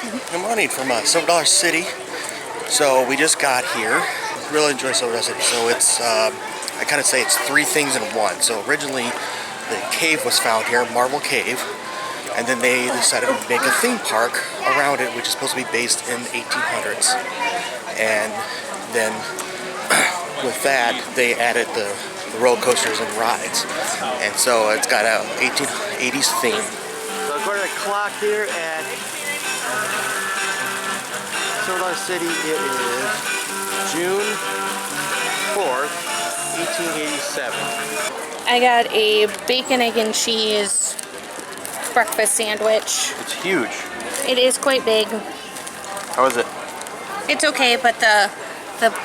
Good morning from Silver Dollar City. So we just got here. Really enjoy Silver Dollar City. So it's, I kind of say it's three things in one. So originally the cave was found here, Marble Cave. And then they decided to make a theme park around it, which is supposed to be based in the 1800s. And then with that, they added the roller coasters and rides. And so it's got a 1880s theme. So according to the clock here at Silver Dollar City, it is June 4th, 1887. I got a bacon, egg, and cheese breakfast sandwich. It's huge. It is quite big. How is it? It's okay, but the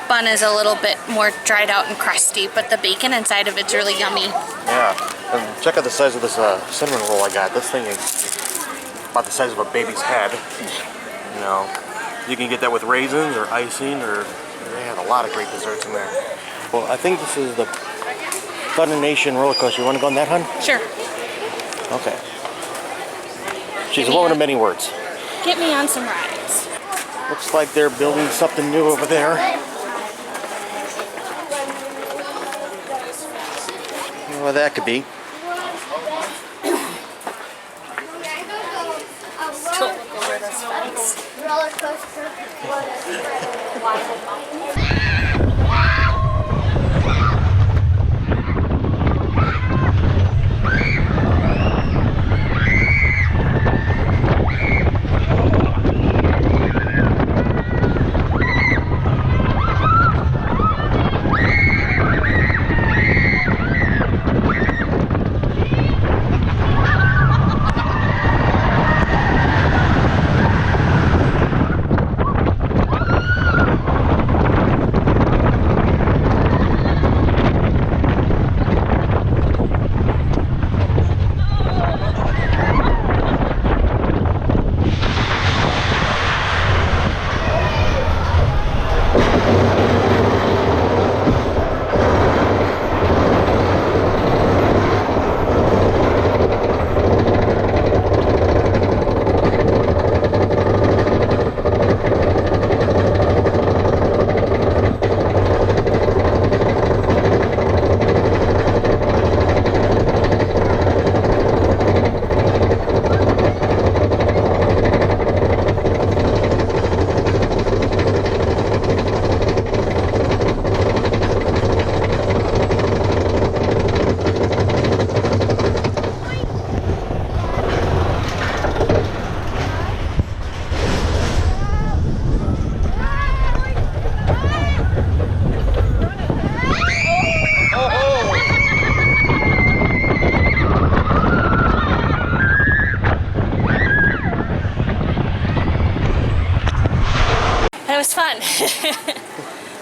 bun is a little bit more dried out and crusty, but the bacon inside of it's really yummy. Yeah. And check out the size of this cinnamon roll I got. This thing is about the size of a baby's head. You know, you can get that with raisins or icing, or they have a lot of great desserts in there. Well, I think this is the Thunder Nation roller coaster. You want to go on that, hun? Sure. Okay. She's a woman of many words. Get me on some rides. Looks like they're building something new over there. Well, that could be. Don't look over this fence. Roller coaster.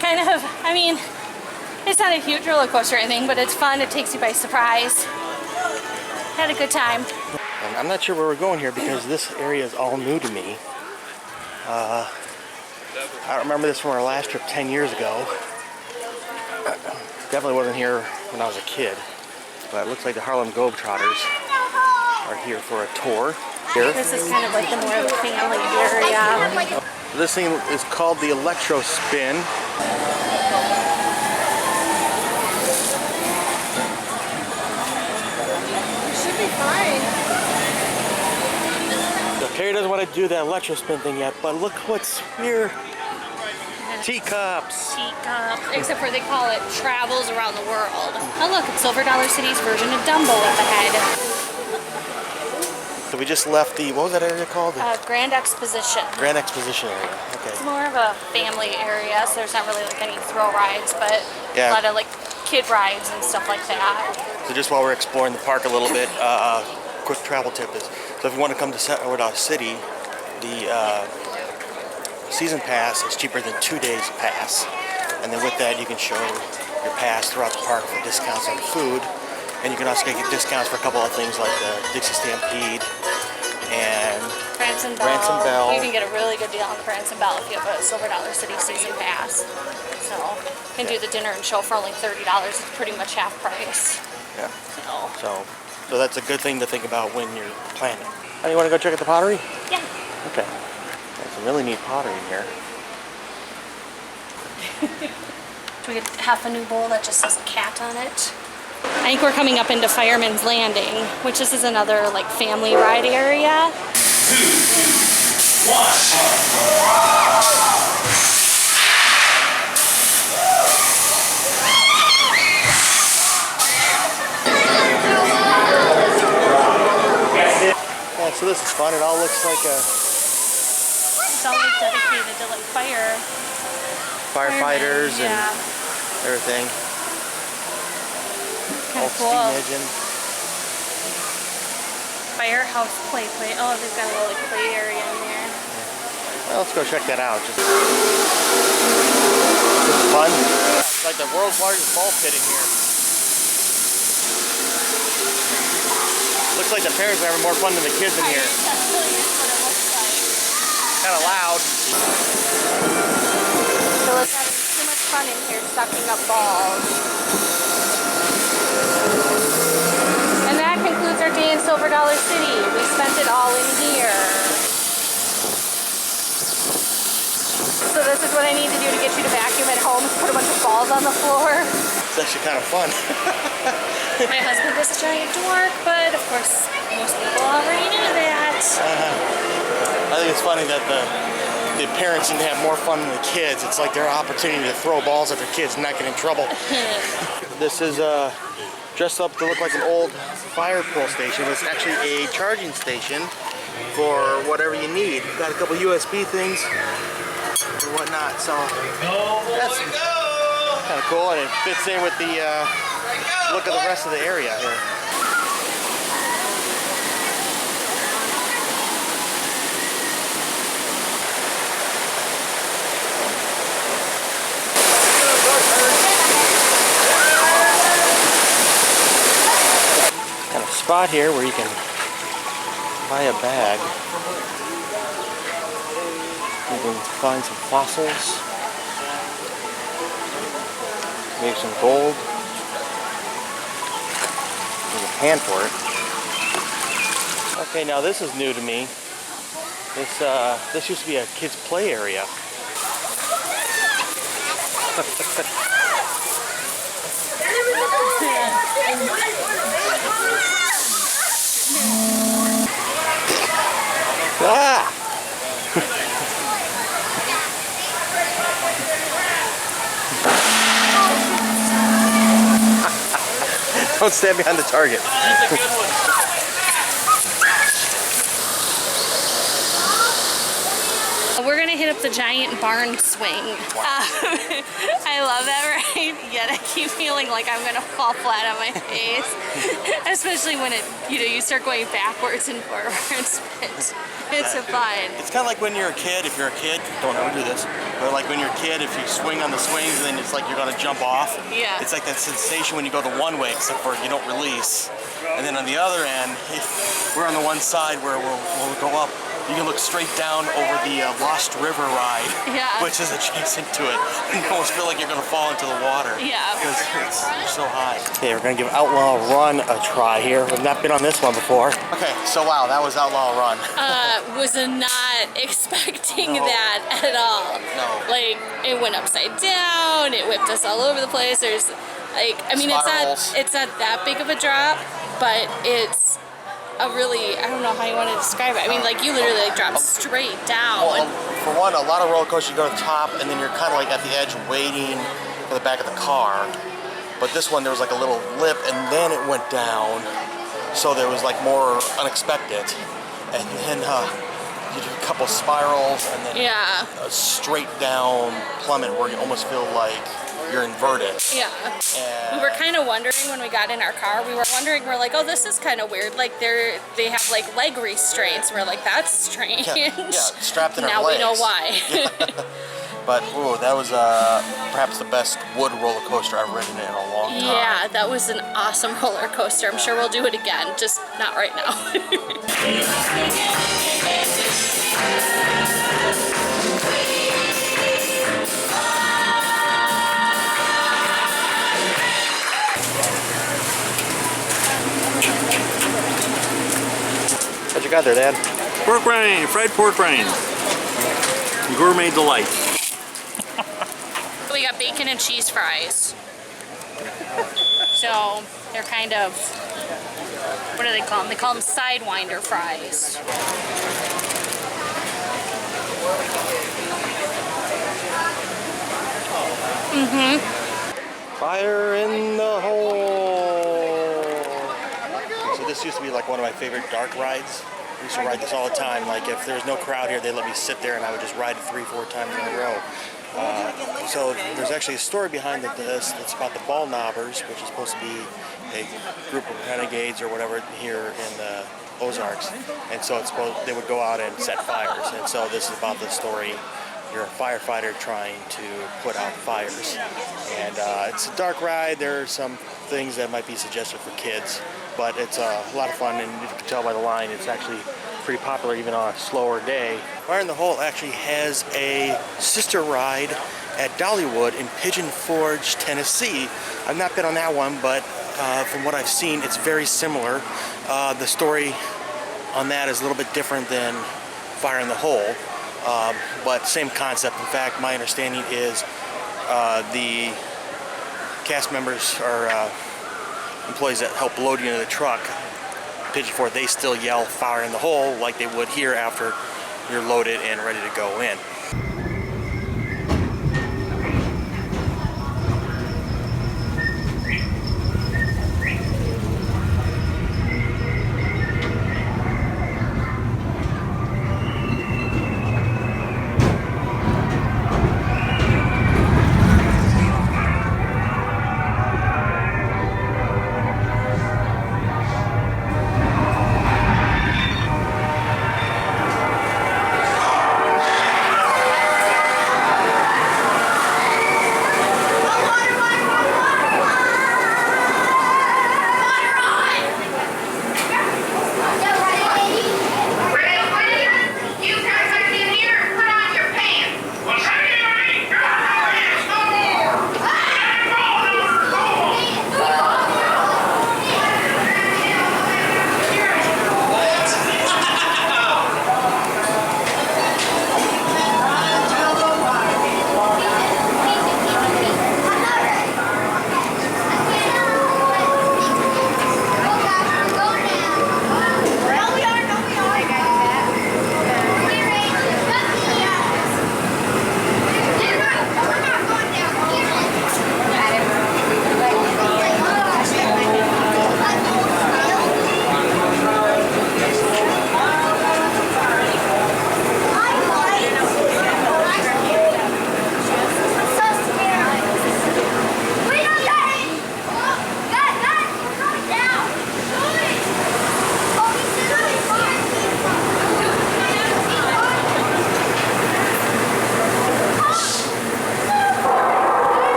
Kind of, I mean, it's not a huge roller coaster or anything, but it's fun. It takes you by surprise. Had a good time. And I'm not sure where we're going here because this area is all new to me. I don't remember this from our last trip 10 years ago. Definitely wasn't here when I was a kid. But it looks like the Harlem Globetrotters are here for a tour. Here. This is kind of like the more of a family area. This thing is called the Electro Spin. Should be fine. So Carrie doesn't want to do that Electro Spin thing yet, but look what's here. Teacups. Teacups, except for they call it Travels Around the World. Oh look, it's Silver Dollar City's version of Dumbo up ahead. So we just left the, what was that area called? Grand Exposition. Grand Exposition area, okay. It's more of a family area, so there's not really like any thrill rides, but yeah, a lot of like kid rides and stuff like that. So just while we're exploring the park a little bit, quick travel tip is, so if you want to come to Silver Dollar City, the season pass is cheaper than 2 days pass. And then with that, you can show your pass throughout the park for discounts on food. And you can also get discounts for a couple of things like the Dixie Stampede and Branson Bell. You can get a really good deal on the Branson Bell if you have a Silver Dollar City season pass. So you can do the dinner and show for only $30. It's pretty much half price. Yeah. So that's a good thing to think about when you're planning. Oh, you want to go check out the pottery? Yeah. Okay. Some really neat pottery here. Do we get half a new bowl that just says a cat on it? I think we're coming up into Firemans Landing, which this is another like family ride area. 2, 1. So this is fun. It all looks like a It's all like dedicated to like firefighters firemen, yeah. and everything. Kind All of cool. steam engine. Firehouse play. Oh, they've got a little like play area in there. Well, let's go check that out. Just it's fun. It's like the world's largest ball pit in here. Looks like the parents are having more fun than the kids in here. That really is what it looks like. Kind of loud. So it's having too much fun in here sucking up balls. And that concludes our day in Silver Dollar City. We spent it all in here. So this is what I need to do to get you to vacuum at home, is put a bunch of balls on the floor. It's actually kind of fun. My husband was a giant dork, but of course most people already knew that. I think it's funny that the parents seem to have more fun than the kids. It's like their opportunity to throw balls at their kids and not get in trouble. This is dressed up to look like an old fire pole station. It's actually a charging station for whatever you need. Got a couple USB things and whatnot, so that's kind of cool, and it fits in with the look of the rest of the area here. Kind of spot here where you can buy a bag. You can find some fossils, maybe some gold. There's a pan for it. Okay, now this is new to me. This used to be a kids' play area. Ah! Don't stand behind the target. That's a good one. We're gonna hit up the giant barn swing. I love that ride, yet I keep feeling like I'm gonna fall flat on my face. Especially when you start going backwards and forwards. It's so fun. It's kind of like when you're a kid. If you're a kid, don't ever do this. But like when you're a kid, if you swing on the swings and then it's like you're gonna jump off. Yeah. It's like that sensation when you go the one way, except for you don't release. And then on the other end, we're on the one side where we'll go up. You can look straight down over the Lost River ride, Yeah. which is adjacent to it. You almost feel like you're going to fall into the water. Yeah. Because it's so high. Okay, we're going to give Outlaw Run a try here. We've not been on this one before. Okay, so wow, that was Outlaw Run. Was not expecting No. that at all. No. Like, it went upside down, it whipped us all over the place. There's, like, I mean, Spirals. it's not that big of a drop, but it's a really, I don't know how you want to describe it. I mean, like, you literally like drop straight down. Well, for one, a lot of roller coasters you go to the top and then you're kind of like at the edge waiting for the back of the car. But this one, there was like a little lip and then it went down. So there was like more unexpected. And then you do a couple spirals and then Yeah. a straight down plummet where you almost feel like you're inverted. Yeah. And We were kind of wondering when we got in our car, we're like, oh, this is kind of weird. Like, they have like leg restraints. We're like, that's strange. yeah, strapped in our Now legs. we know why. But ooh, that was perhaps the best wood roller coaster I've ridden in a long time. Yeah, that was an awesome roller coaster. I'm sure we'll do it again, just not right now. What you got there, Dad? Pork rind, fried pork rind. Gourmet delight. We got bacon and cheese fries. So they're kind of, what do they call them? They call them sidewinder fries. Fire in the hole. So this used to be like one of my favorite dark rides. I used to ride this all the time. Like if there was no crowd here, they let me sit there and I would just ride it 3-4 times in a row. So there's actually a story behind this. It's about the ball knobbers, which is supposed to be a group of renegades or whatever here in the Ozarks. And so it's supposed they would go out and set fires. And so this is about the story. You're a firefighter trying to put out fires. And it's a dark ride. There are some things that might be suggested for kids, but it's a lot of fun, and you can tell by the line it's actually pretty popular even on a slower day. Fire in the Hole actually has a sister ride at Dollywood in Pigeon Forge, Tennessee. I've not been on that one, but from what I've seen, it's very similar. The story on that is a little bit different than Fire in the Hole. But same concept. In fact, my understanding is the cast members or employees that help load you into the truck, Pigeon Forge, they still yell fire in the hole like they would here after you're loaded and ready to go in.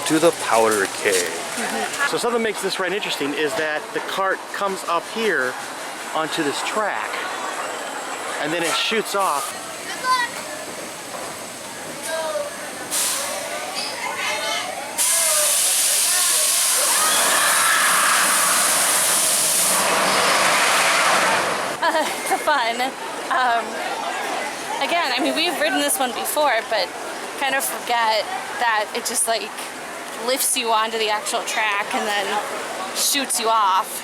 To the powder keg. So something that makes this ride interesting is that the cart comes up here onto this track and then it shoots off. It's fun. Again, I mean, we've ridden this one before, but kind of forget that it just like lifts you onto the actual track and then shoots you off.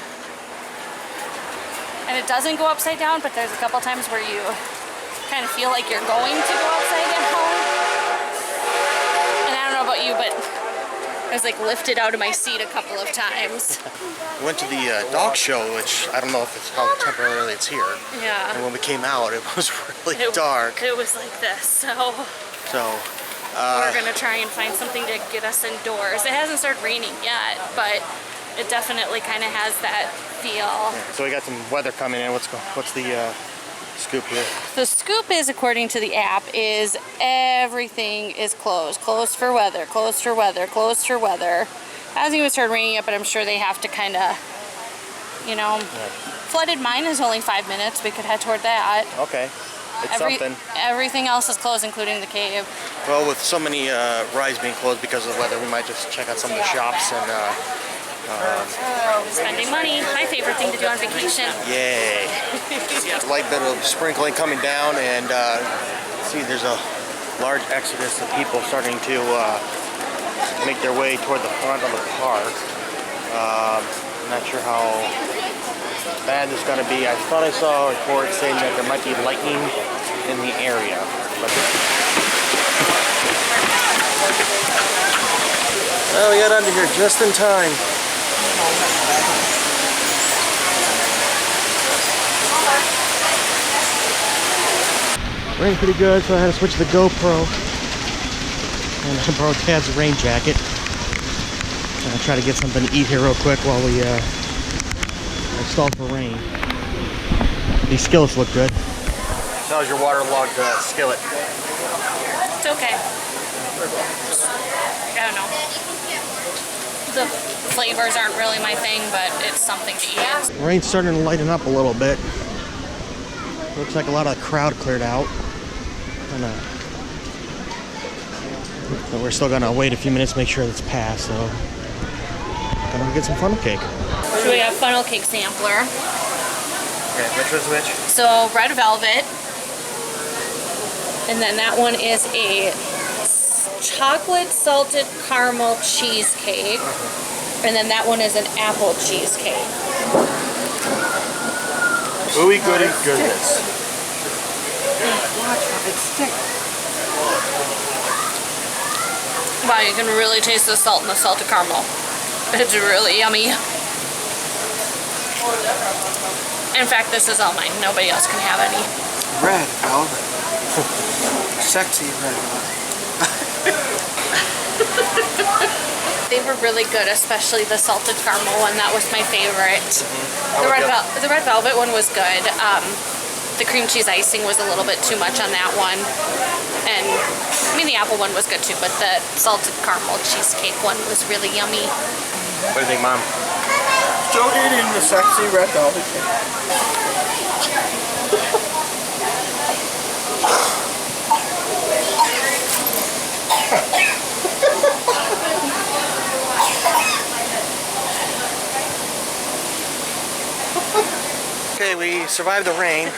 And it doesn't go upside down, but there's a couple times where you kind of feel like you're going to go upside down. was like lifted out of my seat a couple of times. We went to the dog show, which I don't know if it's how temporarily it's here. Yeah. And when we came out, it was really dark. It was like this, so we're gonna try and find something to get us indoors. It hasn't started raining yet, but it definitely kind of has that feel. Yeah, so we got some weather coming in. What's the scoop here? The scoop is, according to the app, is everything is closed. Closed for weather, closed for weather, closed for weather. Hasn't even started raining yet, but I'm sure they have to kind of, you know, flooded mine is only 5 minutes. We could head toward that. Okay. It's something. Everything else is closed, including the cave. Well, with so many rides being closed because of the weather, we might just check out some of the shops and spending money, my favorite thing to do on vacation. yay. A light bit of sprinkling coming down, and see, there's a large exodus of people starting to make their way toward the front of the park. I'm not sure how bad this is going to be. I thought I saw a report saying that there might be lightning in the area. But well, we got under here just in time. Rained pretty good, so I had to switch to the GoPro. And I borrowed Tad's rain jacket. And I'll try to get something to eat here real quick while we stall for rain. These skillets look good. How's your waterlogged skillet? It's okay. I don't know. The flavors aren't really my thing, but it's something to eat. Rain's starting to lighten up a little bit. Looks like a lot of the crowd cleared out. But we're still gonna wait a few minutes to make sure it's passed, so gonna get some funnel cake. So we got funnel cake sampler. Okay, which was which? So red velvet. And then that one is a chocolate salted caramel cheesecake. And then that one is an apple cheesecake. Ooey goody goodness. Wow, you can really taste the salt in the salted caramel. It's really yummy. In fact, this is all mine. Nobody else can have any. Red velvet. Sexy red velvet. They were really good, especially the salted caramel one. That was my favorite. The red velvet one was good. The cream cheese icing was a little bit too much on that one. And I mean, the apple one was good too, but the salted caramel cheesecake one was really yummy. What do you think, Mom? Still eating the sexy red velvet cake. Okay, we survived the rain.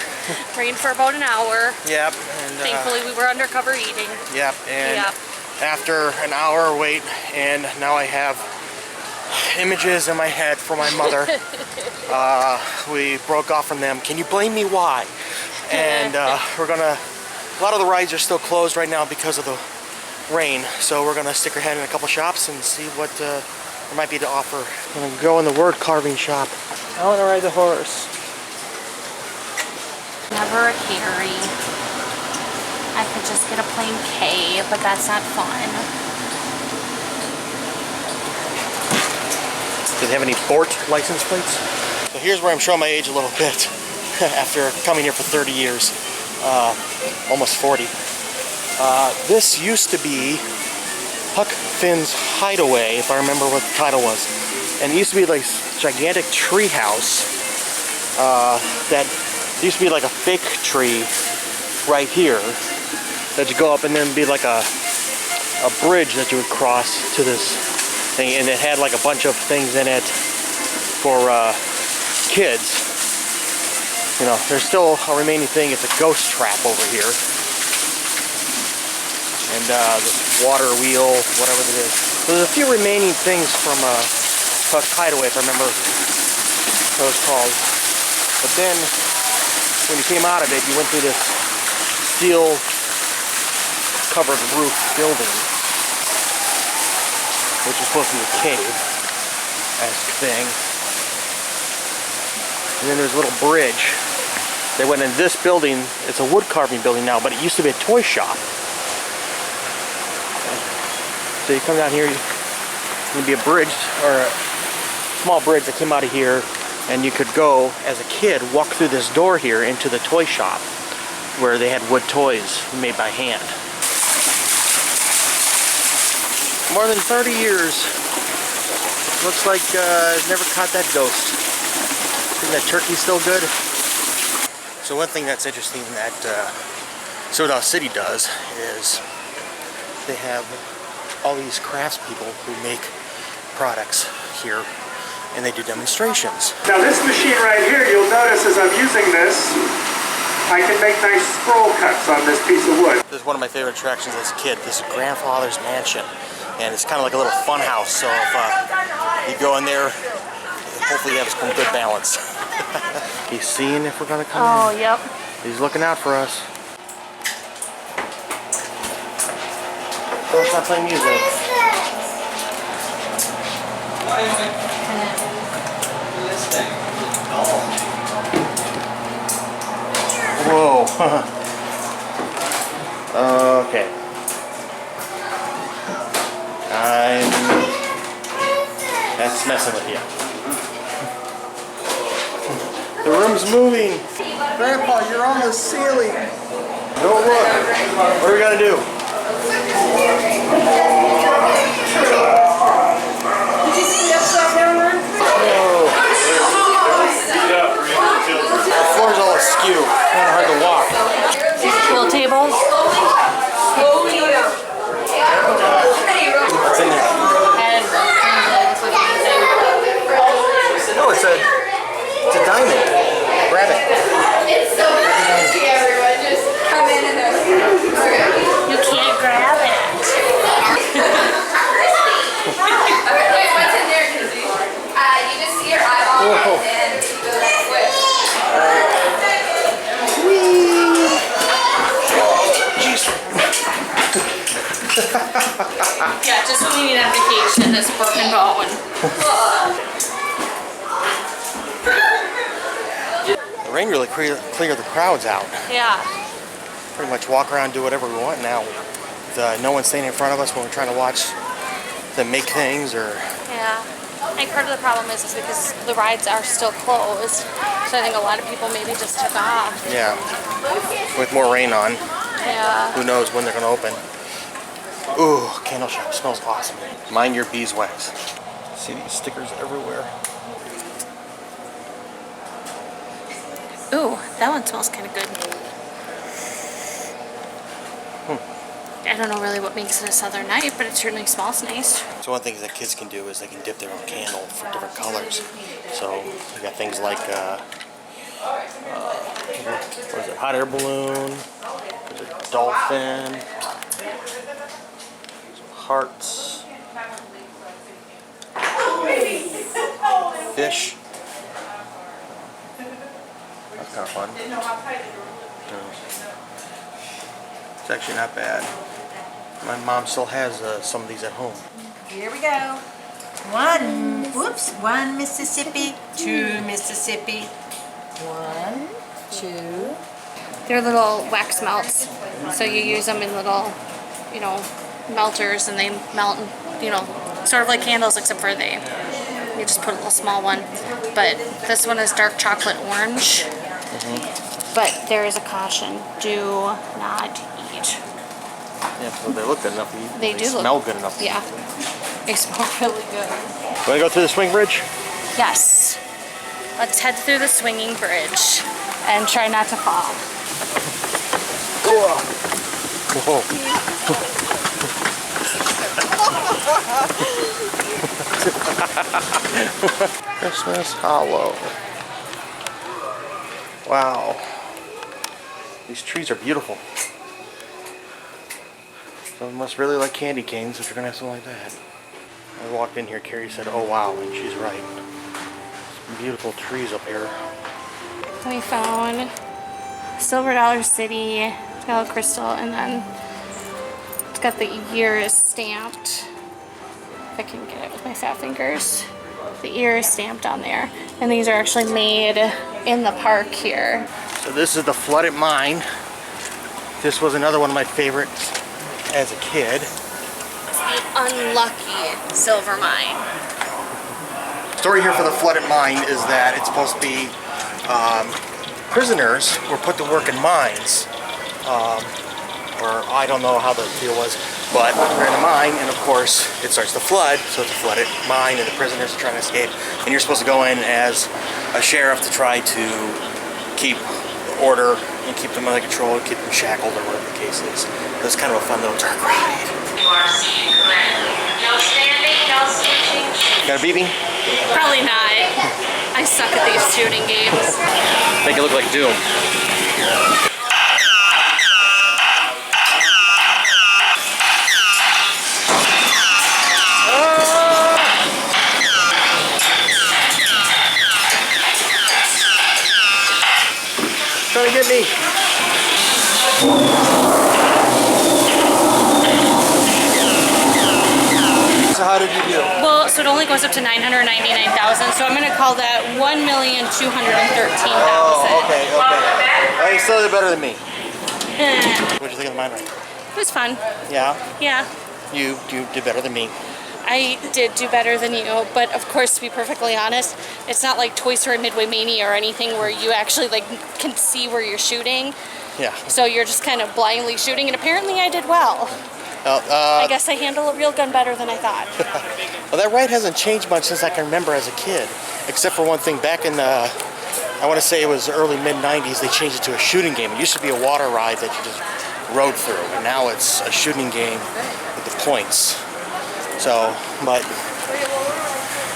Rained for about an hour. Yep. And, Thankfully, we were undercover eating. Yep. And Yep. after an hour wait, and now I have images in my head for my mother. We broke off from them. Can you blame me why? And we're gonna, a lot of the rides are still closed right now because of the rain. So we're gonna stick our head in a couple shops and see what there might be to offer. I'm gonna go in the word carving shop. I wanna ride the horse. Never a carry. I could just get a plain K, but that's not fun. Do they have any Bort license plates? So here's where I'm showing my age a little bit after coming here for 30 years, almost 40. This used to be Huck Finn's Hideaway, if I remember what the title was. And it used to be like this gigantic tree house that used to be like a fake tree right here that you go up, and then be like a bridge that you would cross to this thing, and it had like a bunch of things in it for kids. You know, there's still a remaining thing. It's a ghost trap over here, and this water wheel, whatever it is. So there's a few remaining things from Huck's Hideaway, if I remember what it was called. But then when you came out of it, you went through this steel covered roof building. which is supposed to be a cave as thing. And then there's a little bridge. They went in this building. It's a wood carving building now, but it used to be a toy shop. So you come down here, there'll be a bridge, or a small bridge that came out of here, and you could go, as a kid, walk through this door here into the toy shop, where they had wood toys made by hand. More than 30 years. Looks like I've never caught that ghost. Isn't that turkey still good? So one thing that's interesting that Soda City does is they have all these craftspeople who make products here, and they do demonstrations. Now this machine right here, you'll notice as I'm using this, I can make nice scroll cuts on this piece of wood. This is one of my favorite attractions as a kid. This is grandfather's mansion, and it's kind of like a little fun house. So if you go in there, hopefully you have some good balance. He's seeing if we're gonna come in. Oh, yep. He's looking out for us. Oh, it's not playing music. Whoa. Okay. That's messing with you. The room's moving. Grandpa, you're on the ceiling. Don't look. What are we gonna do? Did you see the upside down one? Oh. The floor's all askew. Kind of hard to walk. Pool tables. What's in there? No, it's a diamond. Grab it. It's so easy, everyone. Just come in and You can't grab it. Okay, wait, what's in there, Kizzy? You just see your eyeball and then you go that switch. Yeah, just when we need a vacation, this broken bone. The rain really cleared the crowds out. Yeah. Pretty much walk around, do whatever we want now. With, no one standing in front of us when we're trying to watch them make things or... Yeah. I think part of the problem is because the rides are still closed. So I think a lot of people maybe just took off. Yeah. With more rain on. Yeah. Who knows when they're going to open. Ooh, candle shop smells awesome. Mind your beeswax. See these stickers everywhere. Ooh, that one smells kind of good. I don't know really what makes it a southern night, but it certainly smells nice. So one thing that kids can do is they can dip their own candle for different colors. So you got things like what is it? Hot air balloon. There's a dolphin. Some hearts. Fish. That's kind of fun. It's actually not bad. My mom still has some of these at home. Here we go. One Mississippi, two Mississippi. 1, 2. They're little wax melts. So you use them in little, melters, and they melt, sort of like candles, except for you just put a little small one. But this one is dark chocolate orange. But there is a caution: do not eat. Yeah, so they look good enough to eat. They do smell good enough. Yeah, they smell really good. Want to go through the swing bridge? Yes. Let's head through the swinging bridge and try not to fall. Whoa. Christmas Hollow. Wow. These trees are beautiful. Someone must really like candy canes if you're gonna have something like that. I walked in here, Carrie said, "Oh wow," and she's right. Some beautiful trees up here. We found Silver Dollar City, it's got a crystal, and then it's got the year is stamped. if I can get it with my fat fingers. The ear is stamped on there. And these are actually made in the park here. So this is the flooded mine. This was another one of my favorites as a kid. It's the unlucky silver mine. Story here for the flooded mine is that it's supposed to be prisoners were put to work in mines. Or I don't know how the deal was, but they're in a mine, and of course it starts to flood, so it's a flooded mine, and the prisoners are trying to escape, and you're supposed to go in as a sheriff to try to keep order and keep them under control, keep them shackled, or whatever the case is. So it's kind of a fun little dark ride. You are seated correctly. No standing, no switching. Got a beeping? Probably not. I suck at these shooting games. Make it look like Doom. Trying to get me. So how did you do? Well, so it only goes up to 999,000, so I'm going to call that 1,213,000. Oh, okay. Oh, you still did better than me. What'd you think of the mine ride? It was fun. Yeah? Yeah. You did better than me. I did do better than you, but of course, to be perfectly honest, it's not like Toy Story Midway Mania or anything where you actually like can see where you're shooting. Yeah. So you're just kind of blindly shooting, and apparently I did well. I guess I handle a real gun better than I thought. Well, that ride hasn't changed much since I can remember as a kid, except for one thing. Back in the, I want to say it was early mid-90s, they changed it to a shooting game. It used to be a water ride that you just rode through, and now it's a shooting game with the points. So, but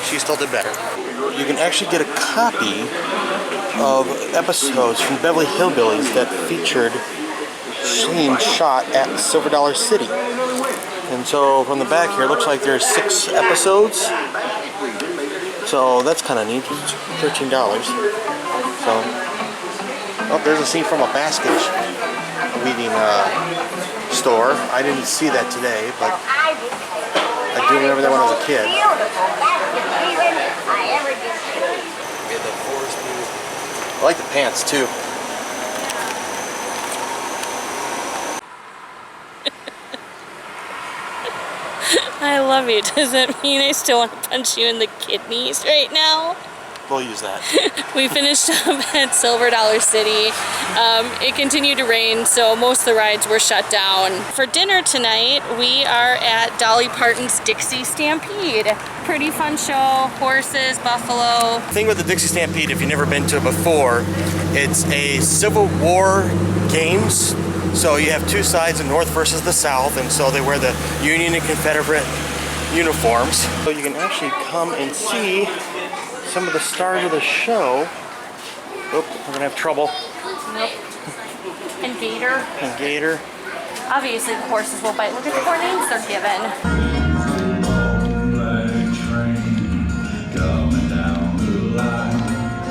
she still did better. You can actually get a copy of episodes from Beverly Hillbillies that featured scenes shot at Silver Dollar City. And so from the back here, it looks like there's 6 episodes. So that's kind of neat. It's $13. So, oh, there's a scene from a basket weaving store. I didn't see that today, but I do remember that when I was a kid. I like the pants too. I love you. Does that mean I still want to punch you in the kidneys right now? We'll use that. We finished up at Silver Dollar City. It continued to rain, so most of the rides were shut down. For dinner tonight, we are at Dolly Parton's Dixie Stampede. Pretty fun show, horses, buffalo. The thing with the Dixie Stampede, if you've never been to it before, it's a Civil War games. So you have 2 sides, the North versus the South, and so they wear the Union and Confederate uniforms. So you can actually come and see some of the stars of the show. Oh, we're gonna have trouble. Nope. And gator. And gator. Obviously the horses will bite. Look at the 4 names they're given.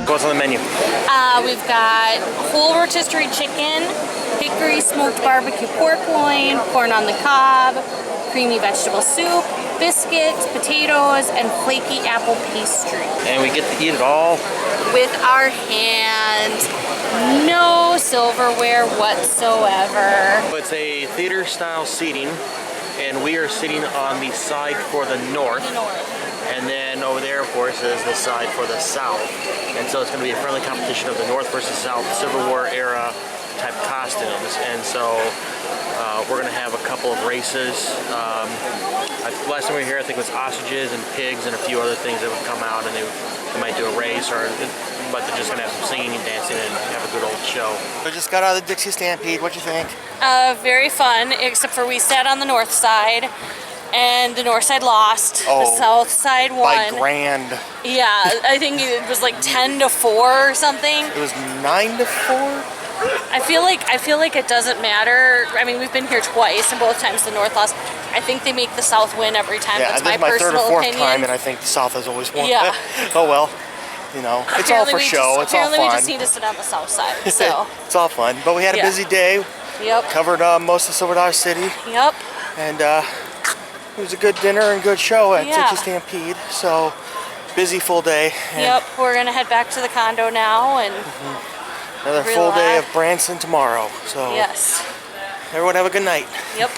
What's on the menu? We've got whole rotisserie chicken, hickory smoked barbecue pork loin, corn on the cob, creamy vegetable soup, biscuits, potatoes, and flaky apple pastry. And we get to eat it all with our hands. No silverware whatsoever. It's a theater style seating, and we are sitting on the side for the north. And then over there, of course, is the side for the south. And so it's going to be a friendly competition of the North versus South Civil War era type costumes. And so we're going to have a couple of races. Last time we were here, I think it was ostriches and pigs and a few other things that would come out, and they might do a race, but they're just going to have some singing and dancing and have a good old show. We just got out of the Dixie Stampede. What'd you think? Very fun, except for we sat on the north side. And the north side lost. Oh, the south side won. By grand. Yeah, I think it was like 10-4 or something. It was 9-4. I feel like it doesn't matter. I mean, we've been here twice, and both times the north lost. I think they make the south win every time. Yeah, that's this is my my personal 3rd or 4th opinion. time, and I think the south has always won. Yeah. Oh well, you know, it's all for show. It's all fun. Apparently, we just need to sit on the south side. So it's all fun. But we had a busy day. Yep. Covered most of Silver Dollar City. Yep. And It was a good dinner and good show at Yeah. Dixie Stampede. So busy full day. And Yep, we're gonna head back to the condo now and another full day relax. of Branson tomorrow. So yes. everyone have a good night. Yep.